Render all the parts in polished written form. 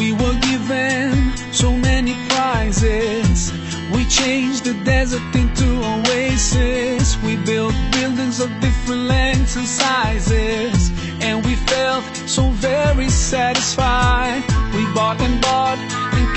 We were given so many prizes. We changed the desert into oasis. We built buildings of different lengths and sizes, and we felt so very satisfied. We bought and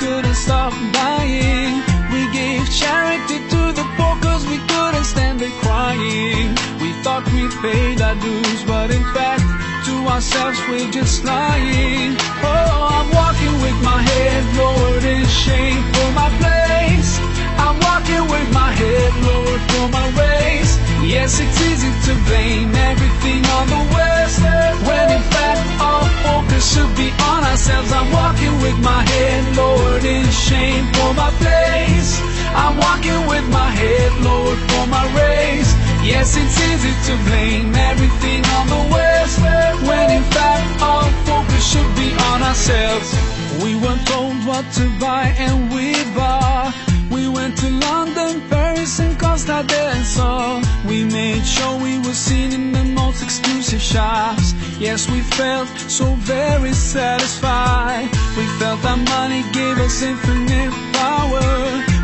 couldn't stop buying. We gave charity to the poor cause we couldn't stand the crying. We thought we paid our dues, but in fact to ourselves we're just lying. Oh, I'm walking with my head lowered in shame for my place. I'm walking with my head lowered for my race. Yes, it's easy to blame everything on the West, when in fact our focus should be on ourselves. I'm walking with my head lowered in shame for my place. I'm walking with my head lowered for my race. Yes, it's easy to blame everything on the West, when in fact our focus should be on ourselves. We weren't told what to buy and we bought. We went to London, Paris and Costa del Sol. We made sure we were seen in the most exclusive shops. Yes, we felt so very satisfied. We felt our money gave us infinite power.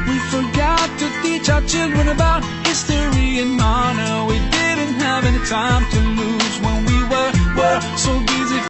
We forgot to teach our children about history and honor. We didn't have any time to